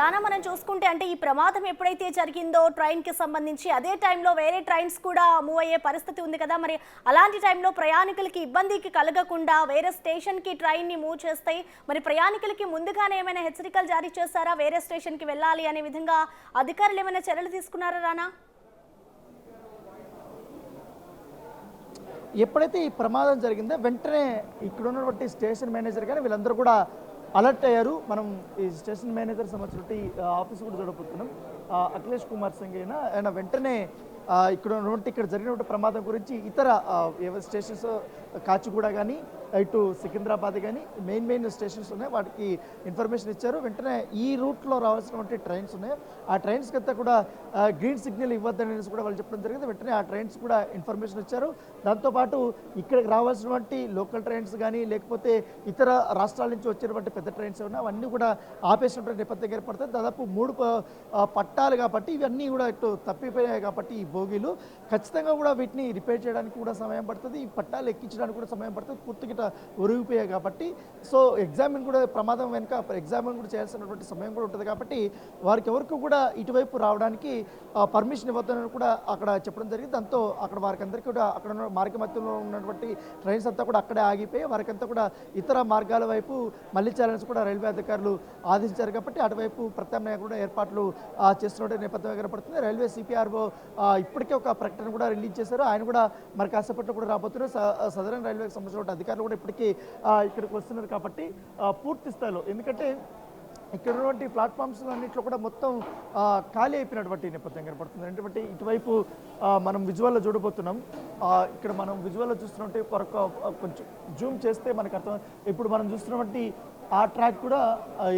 రానా మనం చూసుకుంటే అంటే ఈ ప్రమాదం ఎప్పుడైతే జరిగిందో ట్రైన్కి సంబంధించి అదే టైంలో వేరే ట్రైన్స్ కూడా మూవ్ అయ్యే పరిస్థితి ఉంది కదా, మరి అలాంటి టైంలో ప్రయాణికులకి ఇబ్బందికి కలగకుండా వేరే స్టేషన్కి ట్రైన్ని మూవ్ చేస్తాయి. మరి ప్రయాణికులకి ముందుగానే ఏమైనా హెచ్చరికలు జారీ చేస్తారా, వేరే స్టేషన్కి వెళ్ళాలి అనే విధంగా అధికారులు ఏమైనా చర్యలు తీసుకున్నారా రానా? ఎప్పుడైతే ఈ ప్రమాదం జరిగిందో వెంటనే ఇక్కడ ఉన్నటువంటి స్టేషన్ మేనేజర్ కానీ వీళ్ళందరూ కూడా అలర్ట్ అయ్యారు. మనం ఈ స్టేషన్ మేనేజర్ సంబంధించిన ఆఫీస్ కూడా చూడబోతున్నాం. అఖిలేష్ కుమార్ సింగ్ ఆయన వెంటనే ఇక్కడ జరిగినటువంటి ప్రమాదం గురించి ఇతర స్టేషన్స్ కాచిగూడ కానీ ఇటు సికింద్రాబాద్ కానీ మెయిన్ స్టేషన్స్ ఉన్నాయి, వాటికి ఇన్ఫర్మేషన్ ఇచ్చారు. వెంటనే ఈ రూట్లో రావాల్సినటువంటి ట్రైన్స్ ఉన్నాయి, ఆ ట్రైన్స్కి అంతా కూడా గ్రీన్ సిగ్నల్ ఇవ్వద్దని కూడా వాళ్ళు చెప్పడం జరిగింది. వెంటనే ఆ ట్రైన్స్ కూడా ఇన్ఫర్మేషన్ ఇచ్చారు. దాంతోపాటు ఇక్కడికి రావాల్సినటువంటి లోకల్ ట్రైన్స్ కానీ లేకపోతే ఇతర రాష్ట్రాల నుంచి వచ్చినటువంటి పెద్ద ట్రైన్స్ ఉన్నాయి, అవన్నీ కూడా ఆపేసినటువంటి నేపథ్యం ఏర్పడుతుంది. దాదాపు 3 పట్టాలు కాబట్టి ఇవన్నీ కూడా ఇటు తప్పిపోయాయి కాబట్టి ఈ బోగీలు ఖచ్చితంగా కూడా వీటిని రిపేర్ చేయడానికి కూడా సమయం పడుతుంది, ఈ పట్టాలు ఎక్కించడానికి కూడా సమయం పడుతుంది, పూర్తిగా ఒరిగిపోయాయి కాబట్టి. సో ఎగ్జామిన్ కూడా ప్రమాదం వెనుక ఎగ్జామిన్ కూడా చేయాల్సినటువంటి సమయం కూడా ఉంటుంది కాబట్టి వారికి ఎవరికి కూడా ఇటువైపు రావడానికి పర్మిషన్ ఇవ్వద్దని కూడా అక్కడ చెప్పడం జరిగింది. దాంతో అక్కడ వారికి అందరికీ కూడా అక్కడ ఉన్న మార్గ మధ్యలో ఉన్నటువంటి ట్రైన్స్ అంతా కూడా అక్కడే ఆగిపోయి వారికంతా కూడా ఇతర మార్గాల వైపు మళ్ళించాలని కూడా రైల్వే అధికారులు ఆదేశించారు కాబట్టి అటువైపు ప్రత్యామ్నాయ కూడా ఏర్పాట్లు చేస్తున్న నేపథ్యం కనపడుతుంది. రైల్వే సిపిఆర్ఓ ఇప్పటికే ఒక ప్రకటన కూడా రిలీజ్ చేశారు. ఆయన కూడా మరి కాసేపట్లో కూడా రాబోతున్నారు. సదరన్ రైల్వేకి సంబంధించిన అధికారులు కూడా ఇప్పటికీ ఇక్కడికి వస్తున్నారు కాబట్టి పూర్తి స్థాయిలో, ఎందుకంటే ఇక్కడ ఉన్నటువంటి ప్లాట్ఫామ్స్ అన్నింటిలో కూడా మొత్తం ఖాళీ అయిపోయినటువంటి నేపథ్యం కనపడుతుంది. అంటే ఇటువైపు మనం విజువల్లో చూడబోతున్నాం. ఇక్కడ మనం విజువల్లో చూస్తున్నట్టు కొంచెం జూమ్ చేస్తే మనకు అర్థం, ఇప్పుడు మనం చూస్తున్నటువంటి ఆ ట్రాక్ కూడా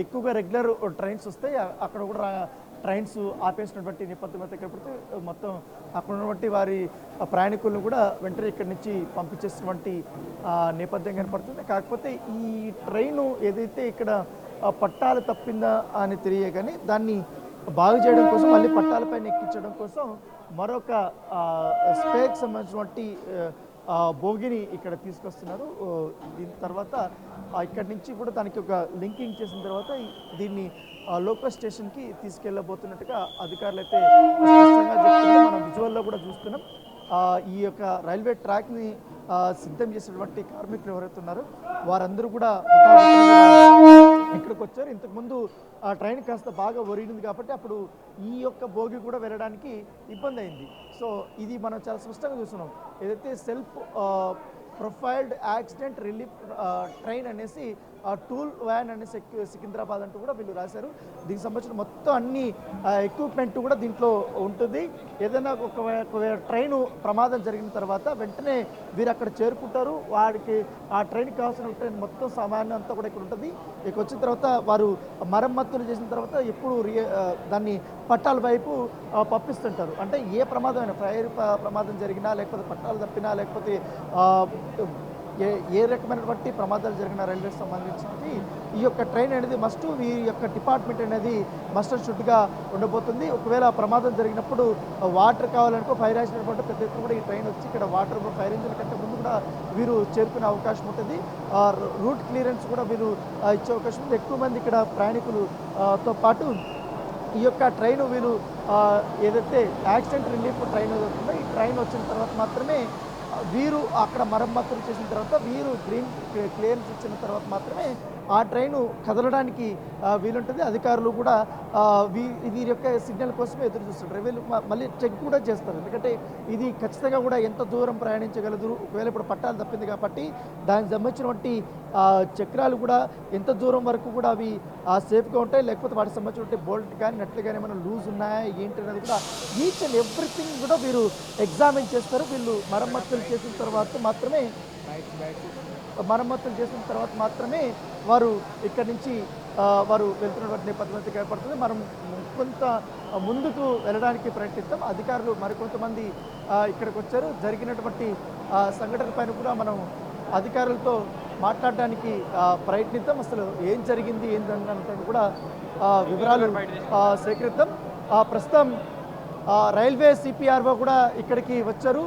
ఎక్కువగా రెగ్యులర్ ట్రైన్స్ వస్తాయి, అక్కడ కూడా ట్రైన్స్ ఆపేసినటువంటి నేపథ్యం అయితే కనపడితే మొత్తం అక్కడ ఉన్నటువంటి వారి ప్రయాణికులను కూడా వెంటనే ఇక్కడి నుంచి పంపించేసినటువంటి నేపథ్యం కనపడుతుంది. కాకపోతే ఈ ట్రైను ఏదైతే ఇక్కడ పట్టాలు తప్పిందా అని తెలియగానే దాన్ని బాగు చేయడం కోసం మళ్ళీ పట్టాలపైన ఎక్కించడం కోసం మరొక స్పేర్కి సంబంధించినటువంటి బోగిని ఇక్కడ తీసుకొస్తున్నారు. దీని తర్వాత ఇక్కడి నుంచి కూడా దానికి ఒక లింకింగ్ చేసిన తర్వాత దీన్ని లోకల్ స్టేషన్కి తీసుకెళ్ళబోతున్నట్టుగా అధికారులు అయితే స్పష్టంగా చెప్తున్నారు. మనం విజువల్లో కూడా చూస్తున్నాం. ఈ యొక్క రైల్వే ట్రాక్ని సిద్ధం చేసినటువంటి కార్మికులు ఎవరైతే ఉన్నారో వారందరూ కూడా ఇక్కడికి వచ్చారు. ఇంతకుముందు ఆ ట్రైన్ కాస్త బాగా ఒరిగింది కాబట్టి అప్పుడు ఈ యొక్క బోగి కూడా వెళ్ళడానికి ఇబ్బంది అయింది. సో ఇది మనం చాలా స్పష్టంగా చూస్తున్నాం. ఏదైతే self profiled accident relief train అనేసి టూల్ వ్యాన్ అనేసి సికింద్రాబాద్ అంటూ కూడా వీళ్ళు రాశారు. దీనికి సంబంధించిన మొత్తం అన్ని ఎక్విప్మెంట్ కూడా దీంట్లో ఉంటుంది. ఏదైనా ఒక ట్రైను ప్రమాదం జరిగిన తర్వాత వెంటనే వీరు అక్కడ చేరుకుంటారు. వాడికి ఆ ట్రైన్కి కావాల్సిన ట్రైన్ మొత్తం సామాన్యం అంతా కూడా ఇక్కడ ఉంటుంది. ఇక వచ్చిన తర్వాత వారు మరమ్మతులు చేసిన తర్వాత ఎప్పుడు దాన్ని పట్టాల వైపు పంపిస్తుంటారు. అంటే ఏ ప్రమాదమైనా ఫైర్ ప్రమాదం జరిగినా లేకపోతే పట్టాలు తప్పినా లేకపోతే ఏ రకమైనటువంటి ప్రమాదాలు జరిగిన రైల్వేకి సంబంధించి ఈ యొక్క ట్రైన్ అనేది ఈ యొక్క డిపార్ట్మెంట్ అనేది మస్ట్ అండ్ షుడ్గా ఉండబోతుంది. ఒకవేళ ప్రమాదం జరిగినప్పుడు వాటర్ కావాలనుకో ఫైర్ యాక్సిడెంట్ పెద్ద ఎత్తున కూడా ఈ ట్రైన్ వచ్చి ఇక్కడ వాటర్ ఫైర్ ఇంజిన్ కంటే ముందు కూడా వీరు చేరుకునే అవకాశం ఉంటుంది. రూట్ క్లియరెన్స్ కూడా వీరు ఇచ్చే అవకాశం ఉంది. ఎక్కువ మంది ఇక్కడ ప్రయాణికులతో పాటు ఈ యొక్క ట్రైన్ వీరు ఏదైతే యాక్సిడెంట్ రిలీఫ్ ట్రైన్ అవుతుందో ఈ ట్రైన్ వచ్చిన తర్వాత మాత్రమే వీరు అక్కడ మరమ్మతులు చేసిన తర్వాత వీరు గ్రీన్ క్లియరెన్స్ ఇచ్చిన తర్వాత మాత్రమే ఆ ట్రైను కదలడానికి వీలుంటుంది. అధికారులు కూడా వీరి యొక్క సిగ్నల్ కోసమే ఎదురు చూస్తుంటారు. వీళ్ళు మళ్ళీ చెక్ కూడా చేస్తారు, ఎందుకంటే ఇది ఖచ్చితంగా కూడా ఎంత దూరం ప్రయాణించగలదు, ఒకవేళ ఇప్పుడు పట్టాలు తప్పింది కాబట్టి దానికి సంబంధించినటువంటి చక్రాలు కూడా ఎంత దూరం వరకు కూడా అవి సేఫ్గా ఉంటాయి, లేకపోతే వాటికి సంబంధించినటువంటి బోల్ట్ కానీ నట్లు కానీ ఏమైనా లూజ్ ఉన్నాయా ఏంటి అనేది కూడా ఈచ్ అండ్ ఎవ్రీథింగ్ కూడా వీరు ఎగ్జామిన్ చేస్తారు. వీళ్ళు మరమ్మతులు చేసిన తర్వాత మాత్రమే వారు ఇక్కడి నుంచి వారు వెళ్తున్నటువంటి నేపథ్యం ఏర్పడుతుంది. మనం కొంత ముందుకు వెళ్ళడానికి ప్రయత్నిస్తాం. అధికారులు మరికొంతమంది ఇక్కడికి వచ్చారు. జరిగినటువంటి సంఘటన పైన కూడా మనం అధికారులతో మాట్లాడడానికి ప్రయత్నిద్దాం. అసలు ఏం జరిగింది ఏంటంటే కూడా వివరాలు సేకరిద్దాం. ప్రస్తుతం రైల్వే సిపిఆర్ఓ కూడా ఇక్కడికి వచ్చారు.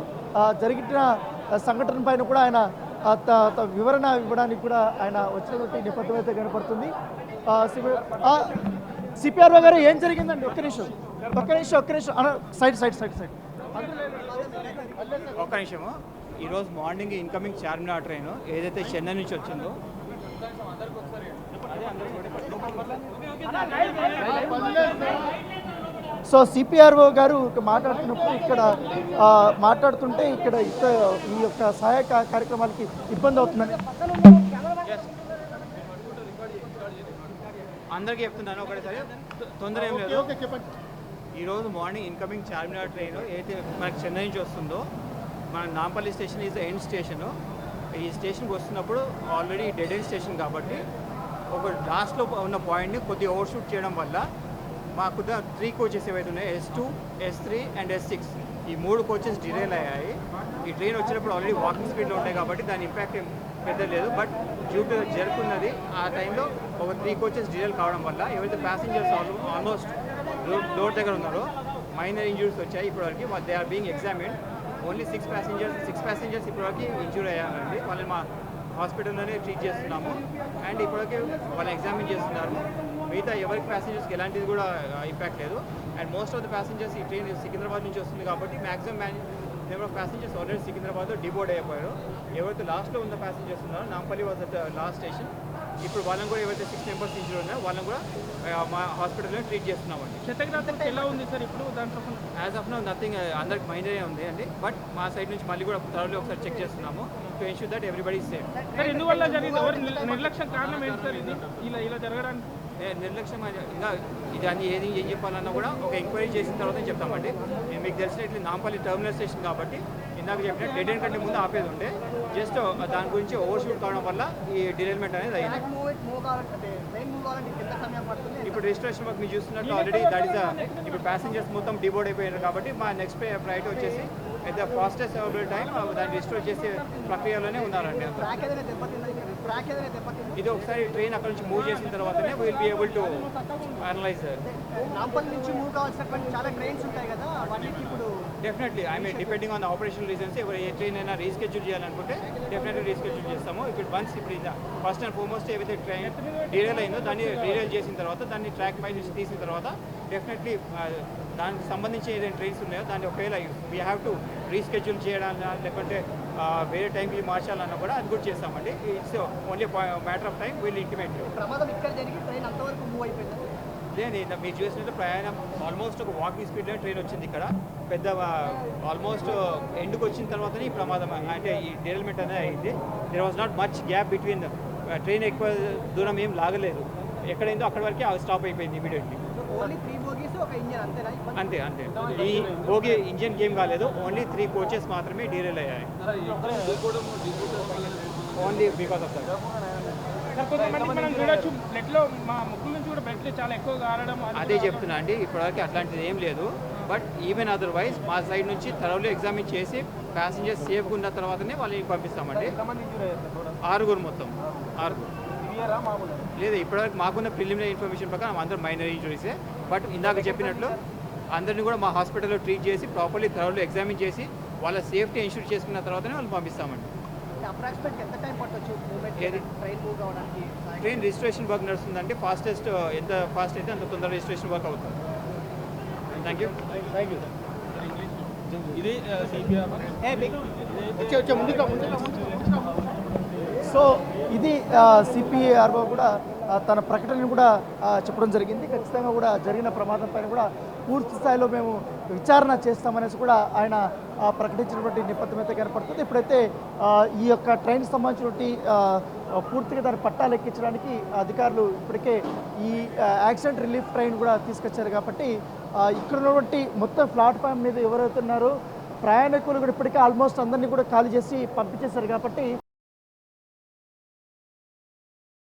జరిగిన సంఘటన పైన కూడా ఆయన వివరణ ఇవ్వడానికి కూడా ఆయన వచ్చినటువంటి నేపథ్యం అయితే కనపడుతుంది. సిపిఆర్ఓ గారు ఏం జరిగిందండి? ఒక్క నిమిషం సైడ్ ఒక్క నిమిషము. ఈరోజు మార్నింగ్ ఇన్కమింగ్ చార్మినార్ ట్రైన్ ఏదైతే చెన్నై నుంచి వచ్చిందో సో సిపిఆర్ఓ గారు మాట్లాడుతున్నప్పుడు మాట్లాడుతుంటే ఇక్కడ ఈ యొక్క సహాయ కార్యక్రమాలకి ఇబ్బంది అవుతుందని అందరికీ చెప్తున్నాను ఒకటేసారి, తొందర ఏం లేదు. ఈరోజు మార్నింగ్ ఇన్కమింగ్ చార్మినార్ ట్రైన్ ఏదైతే మనకి చెన్నై నుంచి వస్తుందో, మన Nampally station is end station. ఈ స్టేషన్కి వస్తున్నప్పుడు ఆల్రెడీ డెడ్ ఎండ్ స్టేషన్ కాబట్టి ఒక లాస్ట్లో ఉన్న పాయింట్ని కొద్దిగా ఓవర్షూట్ చేయడం వల్ల మాకు 3 కోచెస్ ఏవైతే ఉన్నాయో S2, S3 అండ్ S6 ఈ 3 కోచెస్ డిరైల్ అయ్యాయి. ఈ ట్రైన్ వచ్చినప్పుడు ఆల్రెడీ వాకింగ్ స్పీడ్లో ఉంటాయి కాబట్టి దాని ఇంపాక్ట్ ఏం పెద్ద లేదు. బట్ డ్యూ టు జరుగుతున్నది ఆ టైంలో ఒక 3 కోచెస్ డిరైల్ కావడం వల్ల ఎవరైతే ప్యాసింజర్స్ ఆల్మోస్ట్ డోర్ దగ్గర ఉన్నారో మైనర్ ఇంజురీస్ వచ్చాయి. ఇప్పటివరకు they are being examined. Only 6 passengers ఇప్పటివరకు ఇంజూర్ అయ్యారండి. వాళ్ళని మా హాస్పిటల్లోనే ట్రీట్ చేస్తున్నాము అండ్ ఇప్పటివరకు వాళ్ళని ఎగ్జామిన్ చేస్తున్నారు. మిగతా ఎవరికి ప్యాసింజర్స్కి ఎలాంటిది కూడా ఇంపాక్ట్ లేదు. And most of the passengers ఈ ట్రైన్ సికింద్రాబాద్ నుంచి వస్తుంది కాబట్టి maximum number of passengers already సికింద్రాబాద్లో డిబోర్డ్ అయిపోయారు. ఎవరైతే లాస్ట్లో ఉన్న ప్యాసింజర్స్ ఉన్నారో Nampally was at last station. ఇప్పుడు వాళ్ళని కూడా ఎవరైతే 6 మెంబర్స్ ఇంజూర్ ఉన్నారో వాళ్ళని కూడా మా హాస్పిటల్లో ట్రీట్ చేస్తున్నామండి. క్షతగాత్రులకు ఎలా ఉంది సార్ ఇప్పుడు దాంట్లో? యాజ్ ఆఫ్ నౌ నథింగ్, అందరికి మైనరే ఉంది అండి. బట్ మా సైడ్ నుంచి మళ్ళీ కూడా థర్డ్లీ ఒకసారి చెక్ చేస్తున్నాము to ensure that everybody safe. Sir ఎందువల్ల జరిగింది? ఎవరి నిర్లక్ష్యం కారణం ఏంటి సార్ ఇది ఇలా జరగడానికి? నిర్లక్ష్యం ఇంకా ఇది అన్ని ఏం చెప్పాలన్నా కూడా ఒక ఎంక్వైరీ చేసిన తర్వాత చెప్తామండి. మీకు తెలిసినట్లు నాంపల్లి టర్మినల్ స్టేషన్ కాబట్టి ఇందాక చెప్పిన డెడ్ ఎండ్ కంటే ముందు ఆపేది ఉండే, జస్ట్ దాని గురించి ఓవర్షూట్ కావడం వల్ల ఈ డిరైల్మెంట్ అనేది అయింది. ఇప్పుడు రిజిస్ట్రేషన్ వర్క్ మీరు చూస్తున్నట్టు ఆల్రెడీ దట్ ఇస్ ఇప్పుడు ప్యాసింజర్స్ మొత్తం డిబోర్డ్ అయిపోయారు కాబట్టి మా నెక్స్ట్ ఫ్లైట్ వచ్చేసి at the fastest available time దాన్ని రిస్టోర్ చేసే ప్రక్రియలోనే ఉన్నారండి. ఇది ఒకసారి ట్రైన్ అక్కడ నుంచి మూవ్ చేసిన తర్వాతనే will be able to analyse. Nampally నుంచి మూవ్ కావాల్సినటువంటి చాలా ట్రైన్స్ ఉంటాయి కదా, వాటికి ఇప్పుడు definitely I mean depending on the operational reasons ఎవరు ఏ ట్రైన్ అయినా రీస్కెడ్యూల్ చేయాలనుకుంటే డెఫినెట్లీ రీస్కెడ్యూల్ చేస్తాము. ఇప్పుడు వన్స్ ఇప్పుడు ఫస్ట్ అండ్ ఫార్మోస్ట్ ఏవైతే ట్రైన్ డీరైల్ అయిందో దాన్ని డీరైల్ చేసిన తర్వాత దాన్ని ట్రాక్ పై నుంచి తీసిన తర్వాత డెఫినెట్లీ దానికి సంబంధించి ఏదైనా ట్రైన్స్ ఉన్నాయో దాన్ని ఒకవేళ వీ హ్యావ్ టు రీస్కెడ్యూల్ చేయడాలన్నా లేకుంటే వేరే టైంకి మార్చాలన్నా కూడా అది కూడా చేస్తామండి. It's only matter of time will intimate. ప్రమాదం ఇక్కడ జరిగి ట్రైన్ అంతవరకు మూవ్ అయిపోయింది. లేదు మీరు చూసినట్టు ప్రయాణం ఆల్మోస్ట్ ఒక వాకింగ్ స్పీడ్లో ట్రైన్ వచ్చింది. ఇక్కడ పెద్ద ఆల్మోస్ట్ ఎండ్కి వచ్చిన తర్వాతనే ఈ ప్రమాదం అంటే ఈ డెరైల్మెంట్ అనేది అయింది. There was not much gap between train ఎక్కువ దూరం ఏం లాగలేదు, ఎక్కడైందో అక్కడ వరకే స్టాప్ అయిపోయింది ఇమీడియట్లీ. ఓన్లీ 3 బోగీస్ ఒక ఇంజన్ అంతేనా? అంతే ఈ బోగి ఇంజన్ గేమ్ కాలేదు, ఓన్లీ 3 కోచెస్ మాత్రమే డీరైల్ అయ్యాయి. Only because of that. కొంతమంది మనం చూడొచ్చు బ్లడ్లో మా ముక్కుల నుంచి కూడా బ్లడ్ చాలా ఎక్కువ కారడం. అదే చెప్తున్నా అండి, ఇప్పటివరకు అట్లాంటిది ఏం లేదు. బట్ ఈవెన్ అదర్వైజ్ మా సైడ్ నుంచి థరోలీ ఎగ్జామిన్ చేసి ప్యాసింజర్స్ సేఫ్గా ఉన్న తర్వాతనే వాళ్ళని పంపిస్తామండి. 6 మొత్తం 6. లేదు ఇప్పటివరకు మాకున్న ప్రిలిమినరీ ఇన్ఫర్మేషన్ ప్రకారం అందరూ మైనర్ ఇంజురీసే. బట్ ఇందాక చెప్పినట్లు అందరినీ కూడా మా హాస్పిటల్లో ట్రీట్ చేసి ప్రాపర్లీ థరోలీ ఎగ్జామిన్ చేసి వాళ్ళ సేఫ్టీ ఇన్షూర్ చేసుకున్న తర్వాతనే వాళ్ళు పంపిస్తామండి. అప్రాక్సిమేట్ ఎంత టైం పట్టొచ్చు ట్రైన్ మూవ్ కావడానికి? ట్రైన్ రిజిస్ట్రేషన్ వర్క్ నడుస్తుందంటే ఫాస్టెస్ట్ ఎంత ఫాస్ట్ అయితే అంత తొందరగా రిజిస్ట్రేషన్ వర్క్ అవుతుంది. Thank you. ఇది సో ఇది సిపిఆర్ఓ కూడా తన ప్రకటన కూడా చెప్పడం జరిగింది. ఖచ్చితంగా కూడా జరిగిన ప్రమాదం పైన కూడా పూర్తి స్థాయిలో మేము విచారణ చేస్తామనేసి కూడా ఆయన ప్రకటించినటువంటి నేపథ్యం అయితే కనపడుతుంది. ఇప్పుడైతే ఈ యొక్క ట్రైన్ సంబంధించినటువంటి పూర్తిగా దాన్ని పట్టాలు ఎక్కించడానికి అధికారులు ఇప్పటికే ఈ యాక్సిడెంట్ రిలీఫ్ ట్రైన్ కూడా తీసుకొచ్చారు కాబట్టి ఇక్కడ ఉన్నటువంటి మొత్తం ప్లాట్ఫామ్ మీద ఎవరైతే ఉన్నారో ప్రయాణికులు కూడా ఇప్పటికే ఆల్మోస్ట్ అందరినీ కూడా ఖాళీ చేసి పంపించేశారు కాబట్టి